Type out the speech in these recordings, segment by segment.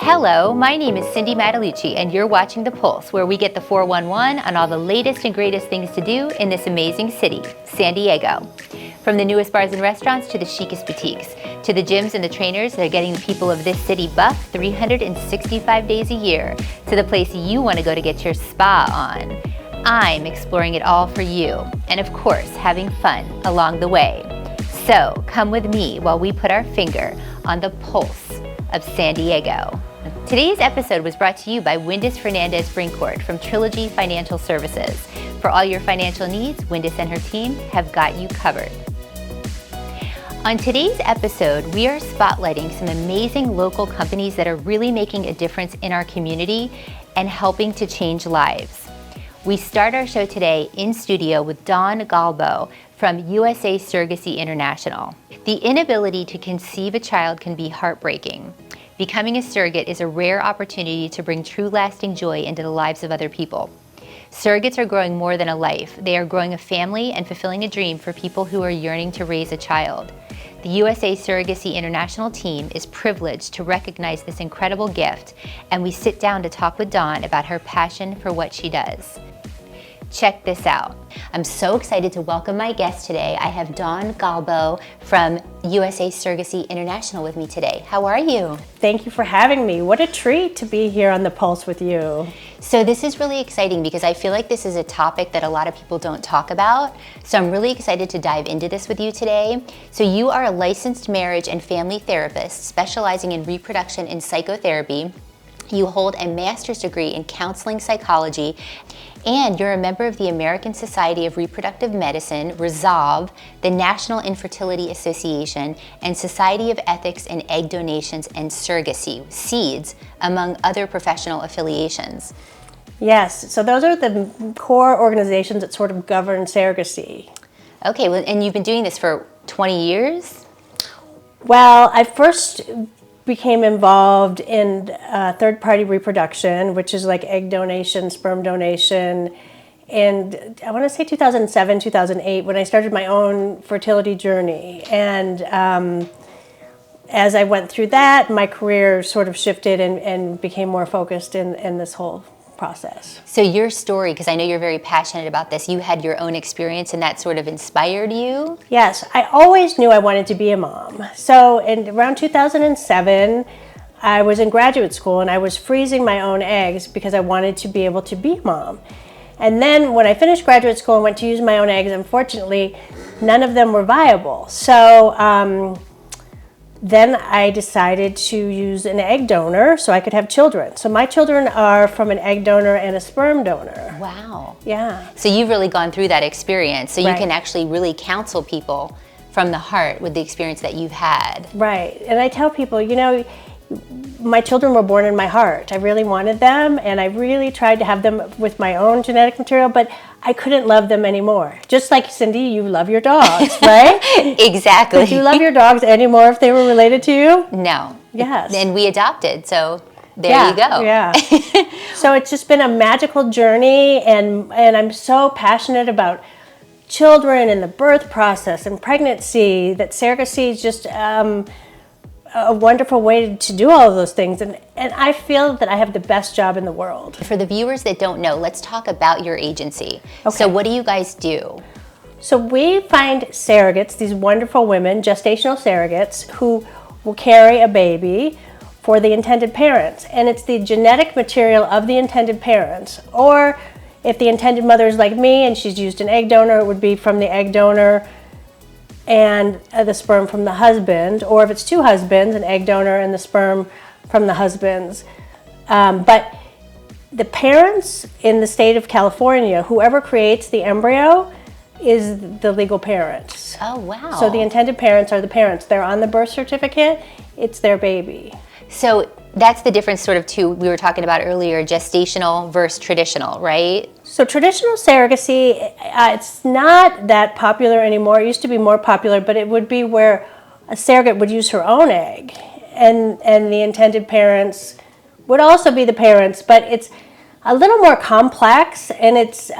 Hello, my name is Cindy Matalucci, and you're watching The Pulse, where we get the 411 on all the latest and greatest things to do in this amazing city, San Diego. From the newest bars and restaurants to the chicest boutiques, to the gyms and the trainers that are getting the people of this city buff 365 days a year, to the place you want to go to get your spa on. I'm exploring it all for you, and of course, having fun along the way. So come with me while we put our finger on the pulse of San Diego. Today's episode was brought to you by Windus Fernandez Brinkkord from Trilogy Financial Services. For all your financial needs, Windus and her team have got you covered. On today's episode, we are spotlighting some amazing local companies that are really making a difference in our community and helping to change lives. We start our show today in studio with Dawn Galbo from USA Surrogacy International. The inability to conceive a child can be heartbreaking. Becoming a surrogate is a rare opportunity to bring true lasting joy into the lives of other people. Surrogates are growing more than a life. They are growing a family and fulfilling a dream for people who are yearning to raise a child. The USA Surrogacy International team is privileged to recognize this incredible gift, and we sit down to talk with Dawn about her passion for what she does. Check this out. I'm so excited to welcome my guest today. I have Dawn Galbo from USA Surrogacy International with me today. How are you? Thank you for having me. What a treat to be here on The Pulse with you. So this is really exciting because I feel like this is a topic that a lot of people don't talk about. So I'm really excited to dive into this with you today. So you are a licensed marriage and family therapist specializing in reproduction and psychotherapy. You hold a master's degree in counseling psychology, and you're a member of the American Society of Reproductive Medicine, Resolve, the National Infertility Association, and Society of Ethics in Egg Donations and Surrogacy, SEEDS, among other professional affiliations. Yes, so those are the core organizations that sort of govern surrogacy. Okay, well, and you've been doing this for 20 years? Well, I first became involved in third-party reproduction, which is like egg donation, sperm donation, and I want to say 2007, 2008, when I started my own fertility journey. And as I went through that, my career sort of shifted and became more focused in this whole process. So your story, because I know you're very passionate about this, you had your own experience and that sort of inspired you? Yes, I always knew I wanted to be a mom. So around 2007, I was in graduate school and I was freezing my own eggs because I wanted to be able to be a mom. And then when I finished graduate school and went to use my own eggs, unfortunately, none of them were viable. So then I decided to use an egg donor so I could have children. So my children are from an egg donor and a sperm donor. Wow. Yeah. So you've really gone through that experience. So you Right. can actually really counsel people from the heart with the experience that you've had. Right. And I tell people, you know, my children were born in my heart. I really wanted them, and I really tried to have them with my own genetic material, but I couldn't love them anymore. Just like Cindy, you love your dogs, right? Exactly. Would you love your dogs anymore if they were related to you? No. Yes. And we adopted, so there you go. Yeah. So it's just been a magical journey, and I'm so passionate about children and the birth process and pregnancy that surrogacy is just a wonderful way to do all of those things. And I feel that I have the best job in the world. For the viewers that don't know, let's talk about your agency. Okay. So what do you guys do? So we find surrogates, these wonderful women, gestational surrogates, who will carry a baby for the intended parents. And it's the genetic material of the intended parents. Or if the intended mother is like me and she's used an egg donor, it would be from the egg donor and the sperm from the husband, or if it's two husbands, an egg donor and the sperm from the husbands. But the parents in the state of California, whoever creates the embryo is the legal parents. Oh, wow. So the intended parents are the parents. They're on the birth certificate, it's their baby. So that's the difference sort of too, we were talking about earlier, gestational versus traditional, right? So traditional surrogacy, it's not that popular anymore. It used to be more popular, but it would be where a surrogate would use her own egg, and the intended parents would also be the parents, but it's a little more complex, and it's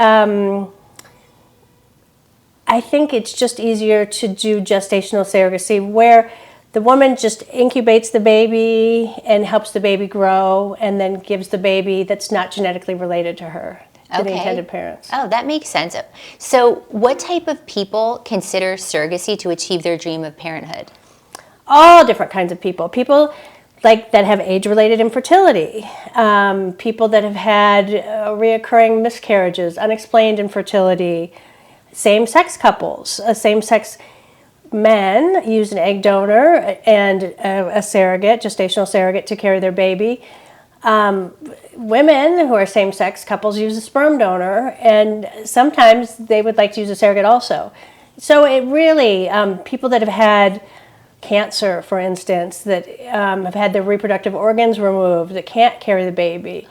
I think it's just easier to do gestational surrogacy where the woman just incubates the baby and helps the baby grow, and then gives the baby that's not genetically related to her, to the intended parents. Oh, that makes sense. So what type of people consider surrogacy to achieve their dream of parenthood? All different kinds of people. People like that have age-related infertility, people that have had reoccurring miscarriages, unexplained infertility, same-sex couples, same-sex men use an egg donor and a surrogate, gestational surrogate, to carry their baby. Women who are same-sex couples use a sperm donor, and sometimes they would like to use a surrogate also. So it really, people that have had cancer, for instance, that have had their reproductive organs removed, that can't carry the baby.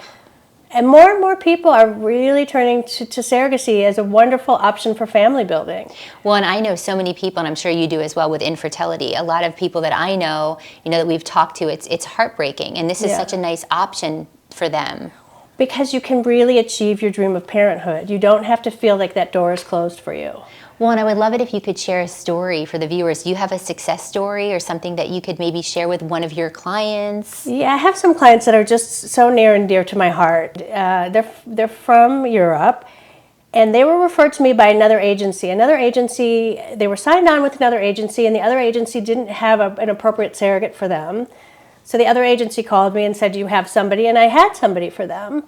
And more people are really turning to surrogacy as a wonderful option for family building. Well, and I know so many people, and I'm sure you do as well, with infertility. A lot of people that I know, that we've talked to, it's heartbreaking. And this is such a nice option for them. Because you can really achieve your dream of parenthood. You don't have to feel like that door is closed for you. Well, and I would love it if you could share a story for the viewers. Do you have a success story or something that you could maybe share with one of your clients? Yeah, I have some clients that are just so near and dear to my heart. They're from Europe, and they were referred to me by another agency. They were signed on with another agency, and the other agency didn't have an appropriate surrogate for them. So the other agency called me and said, "Do you have somebody?" And I had somebody for them.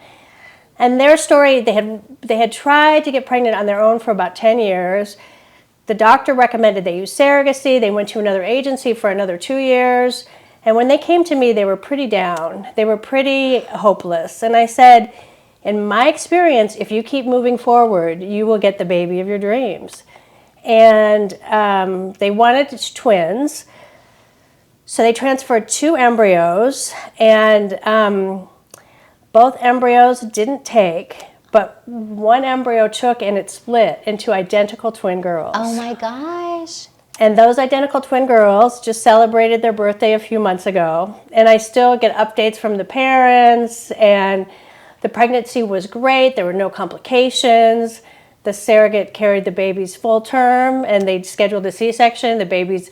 And their story, they had tried to get pregnant on their own for about 10 years. The doctor recommended they use surrogacy. They went to another agency for another 2 years. And when they came to me, they were pretty down. They were pretty hopeless. And I said, in my experience, if you keep moving forward, you will get the baby of your dreams. And they wanted twins. So they transferred 2 embryos, and both embryos didn't take, but one embryo took, and it split into identical twin girls. Oh my gosh. And those identical twin girls just celebrated their birthday a few months ago. And I still get updates from the parents, and the pregnancy was great. There were no complications. The surrogate carried the babies full term, and they scheduled a C-section. The babies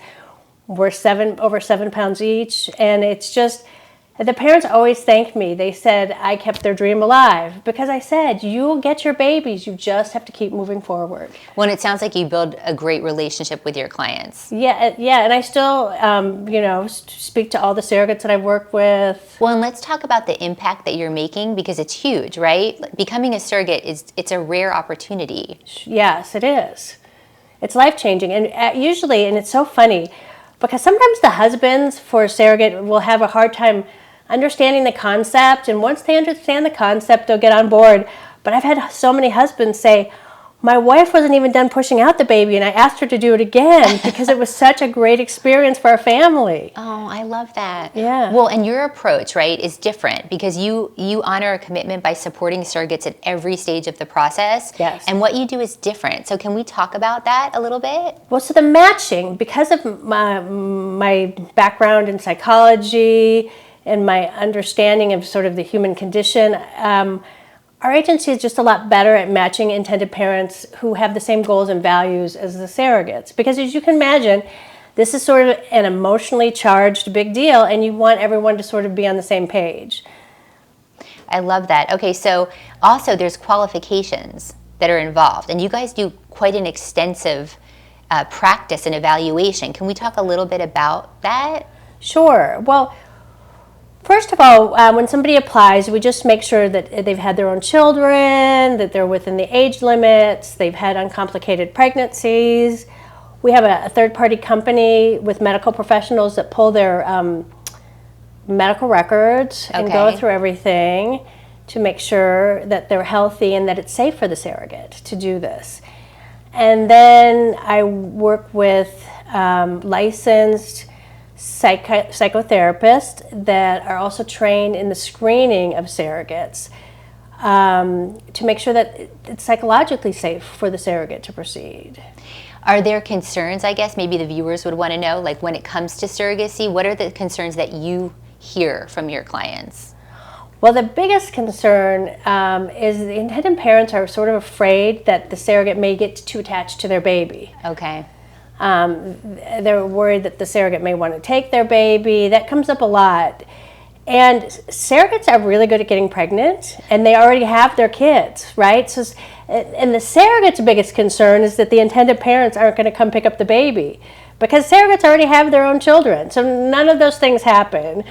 were over 7 pounds each. And it's just, the parents always thanked me. They said I kept their dream alive, because I said, you'll get your babies. You just have to keep moving forward. Well, and it sounds like you build a great relationship with your clients. Yeah, and I still, speak to all the surrogates that I've worked with. Well, and let's talk about the impact that you're making, because it's huge, right? Becoming a surrogate it's a rare opportunity. Yes, it is. It's life-changing, and usually, and it's so funny, because sometimes the husbands for a surrogate will have a hard time understanding the concept, and once they understand the concept, they'll get on board. But I've had so many husbands say, my wife wasn't even done pushing out the baby, and I asked her to do it again because it was such a great experience for our family. Oh, I love that. Yeah. Well, and your approach, right, is different, because you honor a commitment by supporting surrogates at every stage of the process. Yes. And what you do is different. So can we talk about that a little bit? Well, so the matching, because of my background in psychology and my understanding of sort of the human condition, our agency is just a lot better at matching intended parents who have the same goals and values as the surrogates. Because as you can imagine, this is sort of an emotionally charged big deal, and you want everyone to sort of be on the same page. I love that. Okay, so also there's qualifications that are involved, and you guys do quite an extensive practice and evaluation. Can we talk a little bit about that? Sure. Well, first of all, when somebody applies, we just make sure that they've had their own children, that they're within the age limits, they've had uncomplicated pregnancies. We have a third-party company with medical professionals that pull their medical records and go through everything to make sure that they're healthy and that it's safe for the surrogate to do this. And then I work with licensed psychotherapists that are also trained in the screening of surrogates to make sure that it's psychologically safe for the surrogate to proceed. Are there concerns, I guess, maybe the viewers would want to know, like when it comes to surrogacy, what are the concerns that you hear from your clients? Well, the biggest concern is the intended parents are sort of afraid that the surrogate may get too attached to their baby. Okay. They're worried that the surrogate may want to take their baby. That comes up a lot. And surrogates are really good at getting pregnant, and they already have their kids, right? So, and the surrogate's biggest concern is that the intended parents aren't going to come pick up the baby, because surrogates already have their own children. So none of those things happen.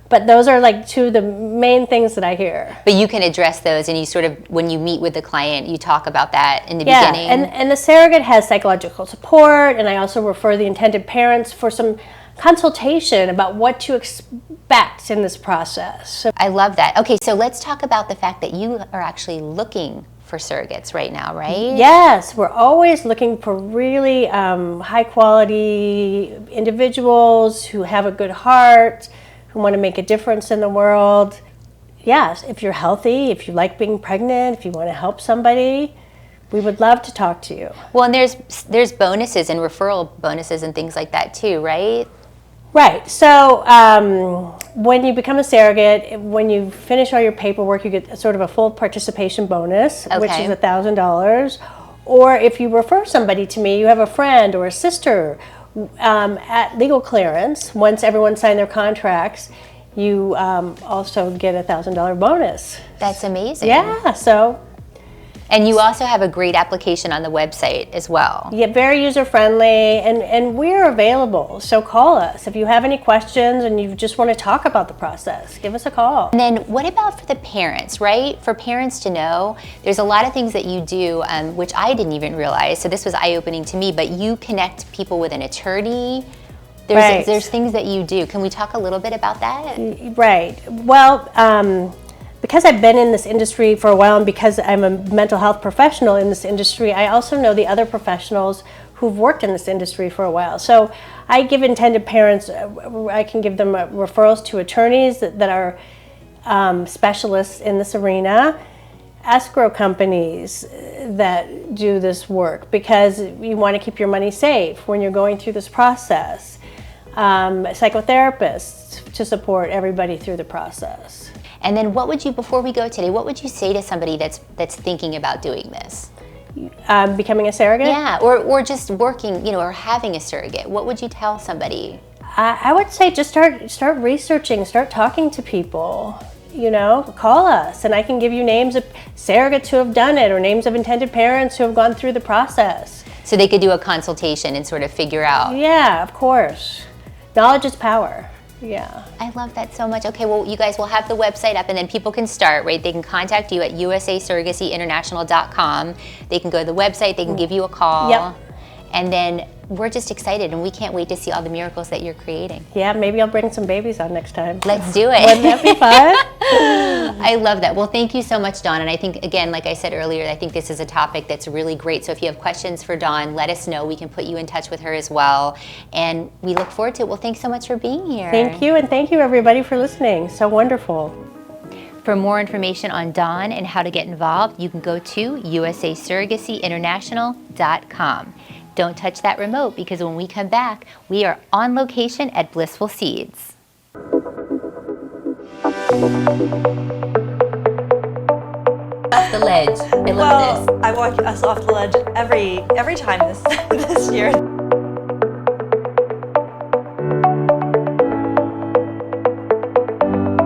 But those are like two of the main things that I hear. But you can address those, and you sort of, when you meet with the client, you talk about that in the beginning. And the surrogate has psychological support, and I also refer the intended parents for some consultation about what to expect in this process. So, I love that. Okay, so let's talk about the fact that you are actually looking for surrogates right now, right? Yes, we're always looking for really high quality individuals who have a good heart, who want to make a difference in the world. Yes, if you're healthy, if you like being pregnant, if you want to help somebody, we would love to talk to you. Well, and there's bonuses and referral bonuses and things like that too, right? Right. So when you become a surrogate, when you finish all your paperwork, you get sort of a full participation bonus, which is $1,000. Or if you refer somebody to me, you have a friend or a sister at legal clearance, once everyone signed their contracts, you also get a $1,000 bonus. That's amazing. Yeah. So. And you also have a great application on the website as well. Yeah, very user-friendly, and we're available, so call us. If you have any questions and you just want to talk about the process, give us a call. And then what about for the parents, right? For parents to know, there's a lot of things that you do, which I didn't even realize, so this was eye-opening to me, but you connect people with an attorney. There's things that you do. Can we talk a little bit about that? Right. Well, because I've been in this industry for a while, and because I'm a mental health professional in this industry, I also know the other professionals who've worked in this industry for a while. So I give intended parents, I can give them referrals to attorneys that are specialists in this arena, escrow companies that do this work, because you want to keep your money safe when you're going through this process, psychotherapists to support everybody through the process. And then what would you, before we go today, what would you say to somebody that's thinking about doing this? Becoming a surrogate? Yeah, or just working, or having a surrogate. What would you tell somebody? I would say just start researching, start talking to people. Call us, and I can give you names of surrogates who have done it, or names of intended parents who have gone through the process. So they could do a consultation and sort of figure out. Yeah, of course. Knowledge is power. Yeah. I love that so much. Okay, well, you guys will have the website up, and then people can start, right? They can contact you at usasurrogacyinternational.com. They can go to the website, they can give you a call. Yep. And then we're just excited, and we can't wait to see all the miracles that you're creating. Yeah, maybe I'll bring some babies on next time. Let's do it. Wouldn't that be fun? I love that. Well, thank you so much, Dawn. And I think, again, like I said earlier, I think this is a topic that's really great. So if you have questions for Dawn, let us know. We can put you in touch with her as well. And we look forward to it. Well, thanks so much for being here. Thank you, and thank you, everybody, for listening. So wonderful. For more information on Dawn and how to get involved, you can go to usasurrogacyinternational.com. Don't touch that remote, because when we come back, we are on location at Blissful Seeds. Off the ledge. I love this. I walk us off the ledge every time this year.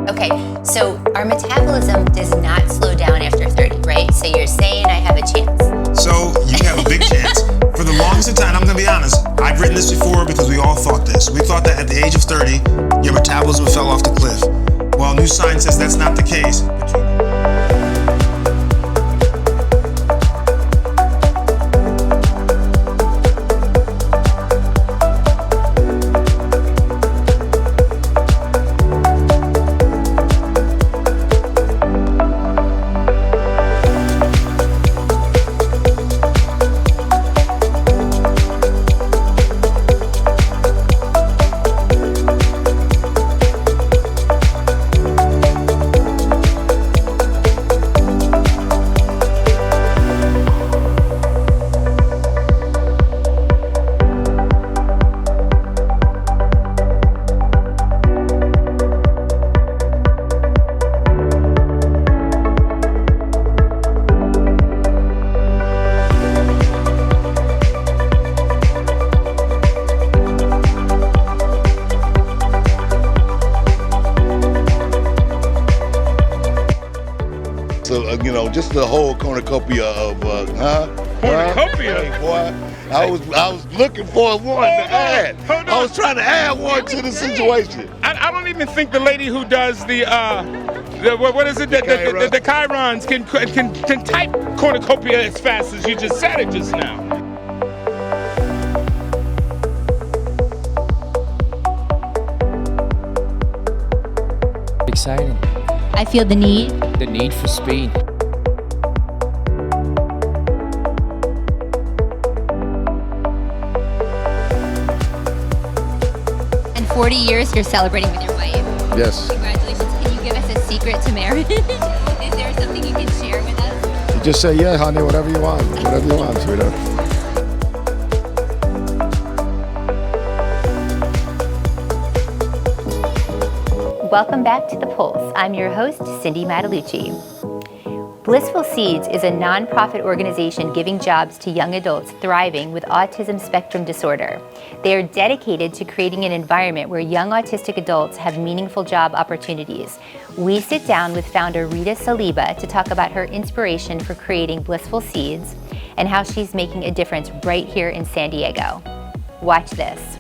Okay, so our metabolism does not slow down after 30, right? So you're saying I have a chance. So you have a big chance. For the longest time, I'm gonna be honest, I've written this before because we all thought this. We thought that at the age of 30, your metabolism fell off the cliff. Well, new science says that's not the case. just the whole cornucopia of, Cornucopia? Hey, boy, I was looking for one to add. Hold on. I was trying to add one to the situation. I don't even think the lady who does the what is it? The chirons can type cornucopia as fast as you just said it just now. Exciting. I feel the need. The need for speed. And 40 years you're celebrating with your wife. Yes. Congratulations. Can you give us a secret to marriage? Is there something you can share with us? You just say, yeah, honey, whatever you want, sweetheart. Welcome back to The Pulse. I'm your host, Cindy Matalucci. Blissful Seeds is a nonprofit organization giving jobs to young adults thriving with autism spectrum disorder. They are dedicated to creating an environment where young autistic adults have meaningful job opportunities. We sit down with founder Rita Saliba to talk about her inspiration for creating Blissful Seeds and how she's making a difference right here in San Diego. Watch this.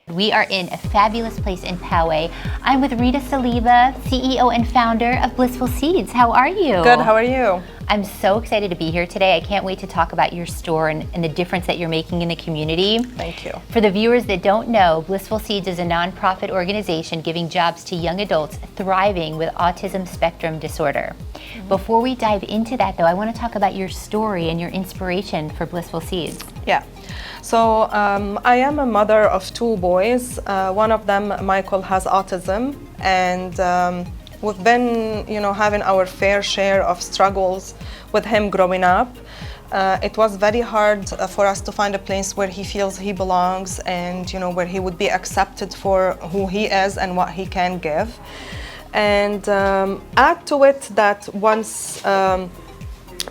We are in a fabulous place in Poway. I'm with Rita Saliba, CEO and founder of Blissful Seeds. How are you? Good, how are you? I'm so excited to be here today. I can't wait to talk about your store and the difference that you're making in the community. Thank you. For the viewers that don't know, Blissful Seeds is a nonprofit organization giving jobs to young adults thriving with autism spectrum disorder. Before we dive into that though, I want to talk about your story and your inspiration for Blissful Seeds. Yeah. So I am a mother of two boys. One of them, Michael, has autism, and we've been, having our fair share of struggles with him growing up. It was very hard for us to find a place where he feels he belongs and, where he would be accepted for who he is and what he can give. And add to it that once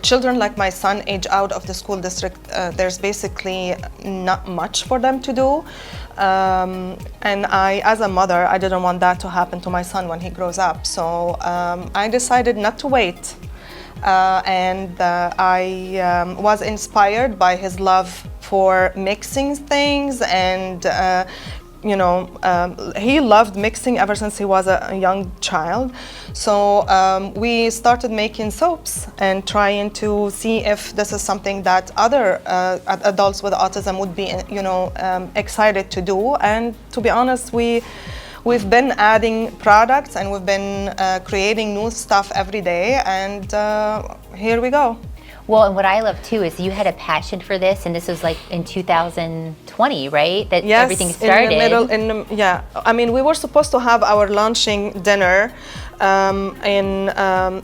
children like my son age out of the school district, there's basically not much for them to do. And I, as a mother, I didn't want that to happen to my son when he grows up. So I decided not to wait. And I was inspired by his love for mixing things and he loved mixing ever since he was a young child. So we started making soaps and trying to see if this is something that other adults with autism would be, excited to do. And to be honest, we've been adding products and we've been creating new stuff every day. And here we go. Well, and what I love too is you had a passion for this, and this was like in 2020, right? That yes, everything started. I mean, we were supposed to have our launching dinner in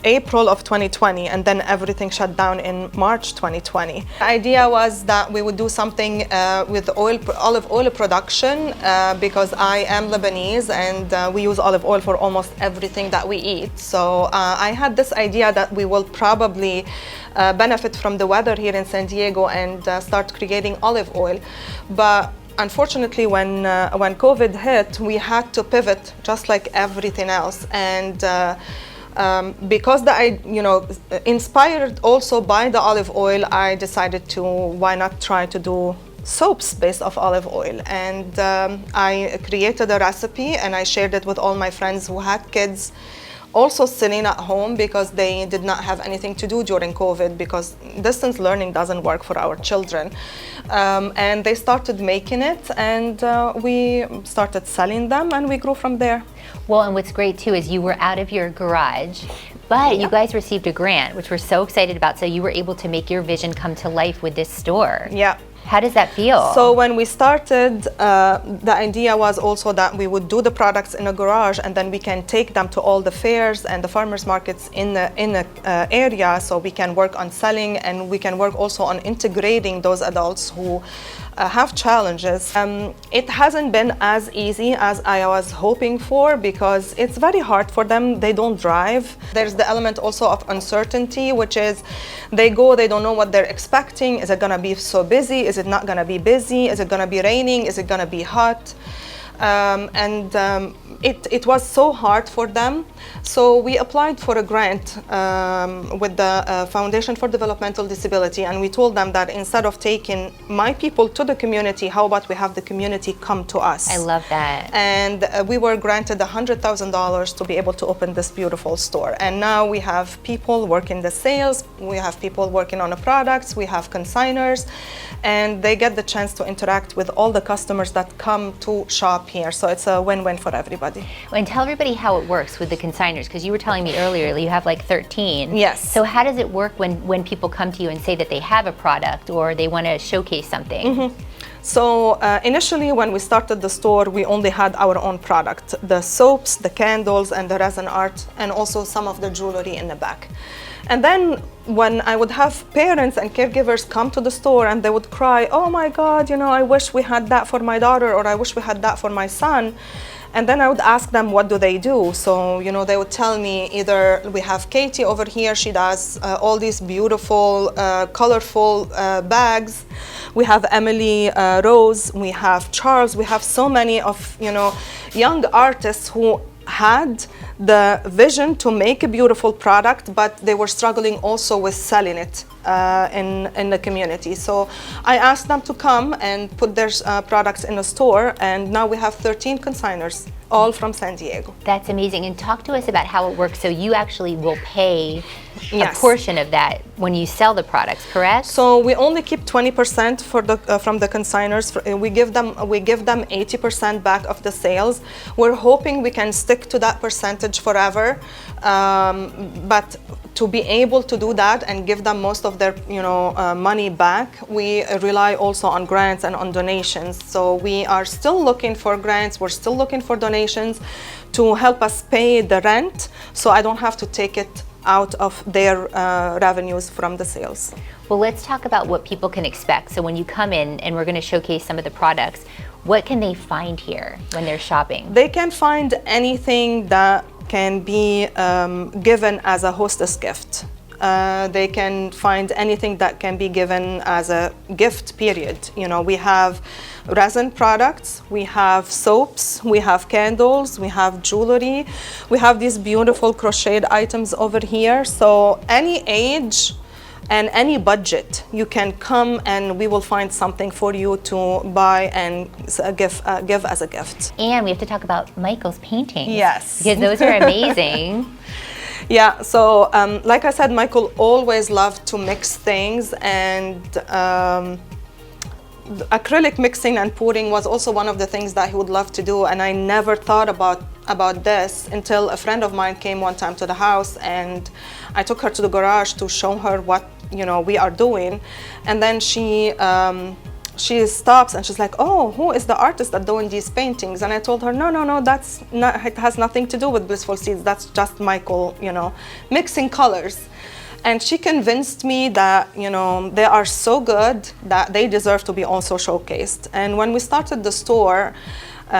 April of 2020, and then everything shut down in March 2020. The idea was that we would do something with olive oil production because I am Lebanese and we use olive oil for almost everything that we eat. So I had this idea that we will probably benefit from the weather here in San Diego and start creating olive oil. But unfortunately, when COVID hit, we had to pivot just like everything else. And because inspired also by the olive oil, I decided to, why not try to do soaps based off olive oil. And I created a recipe and I shared it with all my friends who had kids also sitting at home because they did not have anything to do during COVID because distance learning doesn't work for our children. And they started making it and we started selling them and we grew from there. Well, and what's great too is you were out of your garage, but you guys received a grant, which we're so excited about. So you were able to make your vision come to life with this store. Yeah. How does that feel? So when we started, the idea was also that we would do the products in a garage and then we can take them to all the fairs and the farmers markets in the area, so we can work on selling and we can work also on integrating those adults who have challenges. It hasn't been as easy as I was hoping for because it's very hard for them. They don't drive. There's the element also of uncertainty, which is they go, they don't know what they're expecting. Is it gonna be so busy? Is it not gonna be busy? Is it gonna be raining? Is it gonna be hot? It was so hard for them. So we applied for a grant with the Foundation for Developmental Disability, and we told them that instead of taking my people to the community, how about we have the community come to us? I love that. And we were granted $100,000 to be able to open this beautiful store. And now we have people working the sales, we have people working on the products, we have consigners, and they get the chance to interact with all the customers that come to shop here. So it's a win-win for everybody. And tell everybody how it works with the consigners, because you were telling me earlier you have like 13. Yes. So how does it work when people come to you and say that they have a product or they want to showcase something? So initially when we started the store, we only had our own product, the soaps, the candles, and the resin art, and also some of the jewelry in the back. And then when I would have parents and caregivers come to the store and they would cry, oh my God, I wish we had that for my daughter, or I wish we had that for my son. And then I would ask them, what do they do? So, they would tell me either we have Katie over here, she does all these beautiful, colorful bags. We have Emily Rose, we have Charles, we have so many of, young artists who had the vision to make a beautiful product, but they were struggling also with selling it in the community. So I asked them to come and put their products in the store, and now we have 13 consigners, all from San Diego. That's amazing. And talk to us about how it works. So you actually will pay a Yes. portion of that when you sell the products, correct? So we only keep 20% for the from the consigners. We give them 80% back of the sales. We're hoping we can stick to that percentage forever, but to be able to do that and give them most of their money back, we rely also on grants and on donations. So we are still looking for grants. We're still looking for donations to help us pay the rent, so I don't have to take it out of their revenues from the sales. Well, let's talk about what people can expect. So when you come in and we're going to showcase some of the products, what can they find here when they're shopping? They can find anything that can be given as a hostess gift. They can find anything that can be given as a gift, period. We have resin products, we have soaps, we have candles, we have jewelry, we have these beautiful crocheted items over here. So any age and any budget, you can come and we will find something for you to buy and give as a gift. And we have to talk about Michael's paintings. Yes. Because those are amazing. Yeah, so like I said, Michael always loved to mix things, and acrylic mixing and pouring was also one of the things that he would love to do, and I never thought about this until a friend of mine came one time to the house, and I took her to the garage to show her what we are doing, and then she stops and she's like, oh, who is the artist that doing these paintings? And I told her, no, that's not, it has nothing to do with Blissful Seeds. That's just Michael, mixing colors. And she convinced me that, they are so good that they deserve to be also showcased. And when we started the store,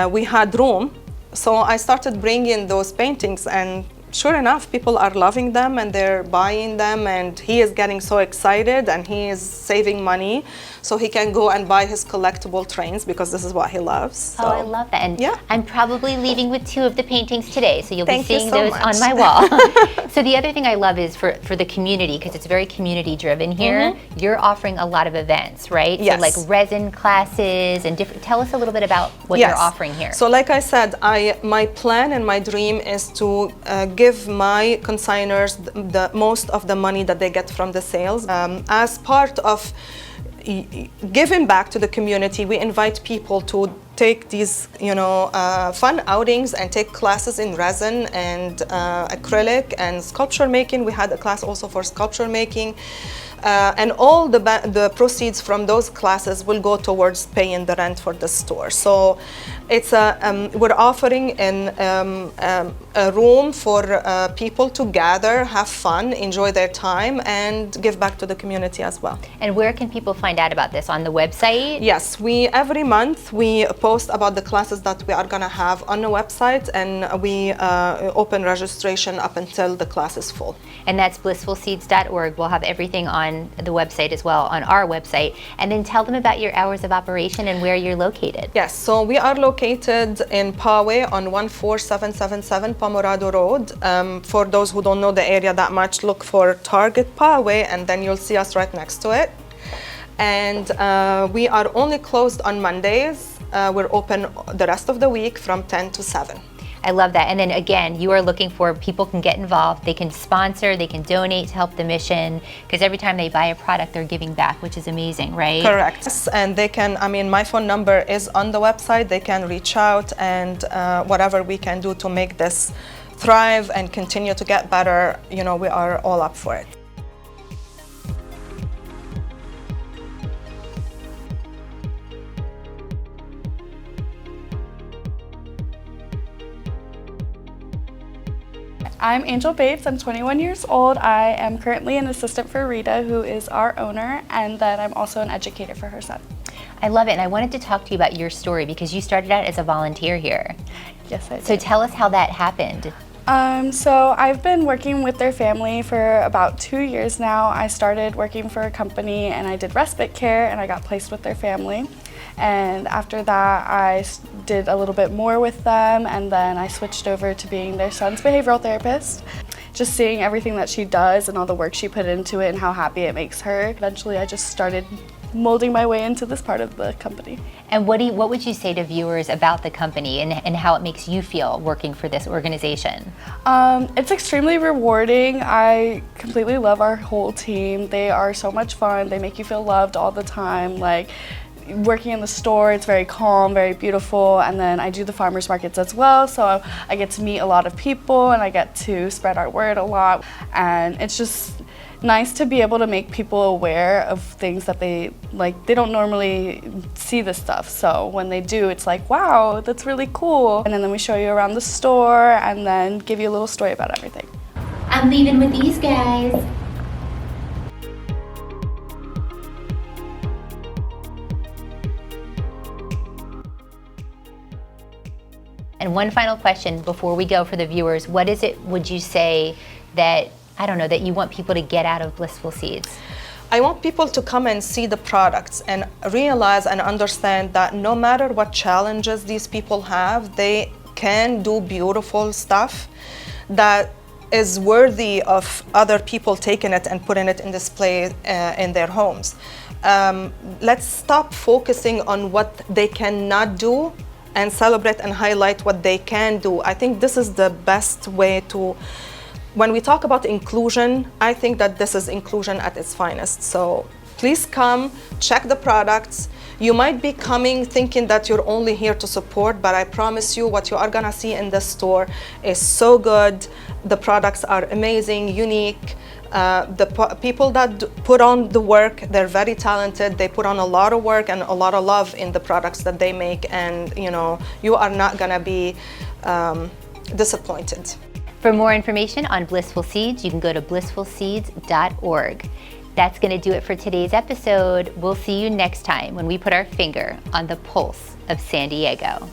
we had room. So I started bringing those paintings, and sure enough, people are loving them and they're buying them, and he is getting so excited and he is saving money so he can go and buy his collectible trains, because this is what he loves. So. Oh, I love that. And yeah. I'm probably leaving with 2 of the paintings today, so you'll be Thank you seeing so those much. on my wall. So the other thing I love is for the community, because it's very community driven here, you're offering a lot of events, right? Yes. So like resin classes and different, tell us a little bit about what you're offering here. So like I said, my plan and my dream is to give my consigners the most of the money that they get from the sales. As part of giving back to the community, we invite people to take these fun outings and take classes in resin and acrylic and sculpture making. We had a class also for sculpture making. And all the proceeds from those classes will go towards paying the rent for the store. So it's we're offering a room for people to gather, have fun, enjoy their time, and give back to the community as well. And where can people find out about this? On the website? Yes, every month we post about the classes that we are going to have on the website, and we open registration up until the class is full. And that's blissfulseeds.org. We'll have everything on the website as well, on our website. And then tell them about your hours of operation and where you're located. Yes, so we are located located in Poway on 14777 Pomorado Road. For those who don't know the area that much, look for Target Poway and then you'll see us right next to it. And we are only closed on Mondays. We're open the rest of the week from 10 to 7. I love that. And then again, you are looking for people can get involved, they can sponsor, they can donate to help the mission, because every time they buy a product, they're giving back, which is amazing, right? Correct. Yes, and they can, I mean, my phone number is on the website. They can reach out and whatever we can do to make this thrive and continue to get better, you know, we are all up for it. I'm Angel Bates, I'm 21 years old. I am currently an assistant for Rita, who is our owner, and then I'm also an educator for her son. I love it, and I wanted to talk to you about your story because you started out as a volunteer here. Yes, I did. So tell us how that happened. So I've been working with their family for about 2 years now. I started working for a company and I did respite care and I got placed with their family. And after that, I did a little bit more with them, and then I switched over to being their son's behavioral therapist. Just seeing everything that she does and all the work she put into it and how happy it makes her. Eventually, I just started molding my way into this part of the company. And what would you say to viewers about the company and how it makes you feel working for this organization? It's extremely rewarding. I completely love our whole team. They are so much fun. They make you feel loved all the time. Like, working in the store, it's very calm, very beautiful, and then I do the farmers markets as well, so I get to meet a lot of people and I get to spread our word a lot, and it's just nice to be able to make people aware of things that they don't normally see this stuff. So when they do, it's like, wow, that's really cool. And then we show you around the store and then give you a little story about everything. I'm leaving with these guys. And one final question before we go for the viewers. What is it, would you say, that, I don't know, that you want people to get out of Blissful Seeds? I want people to come and see the products and realize and understand that no matter what challenges these people have, they can do beautiful stuff that is worthy of other people taking it and putting it in display in their homes. Let's stop focusing on what they cannot do and celebrate and highlight what they can do. I think this is the best way to, when we talk about inclusion, I think that this is inclusion at its finest. So please come, check the products. You might be coming thinking that you're only here to support, but I promise you what you are gonna see in the store is so good. The products are amazing, unique. The people that put on the work, they're very talented. They put on a lot of work and a lot of love in the products that they make, and you know, you are not gonna be disappointed. For more information on Blissful Seeds, you can go to blissfulseeds.org. That's going to do it for today's episode. We'll see you next time when we put our finger on the pulse of San Diego.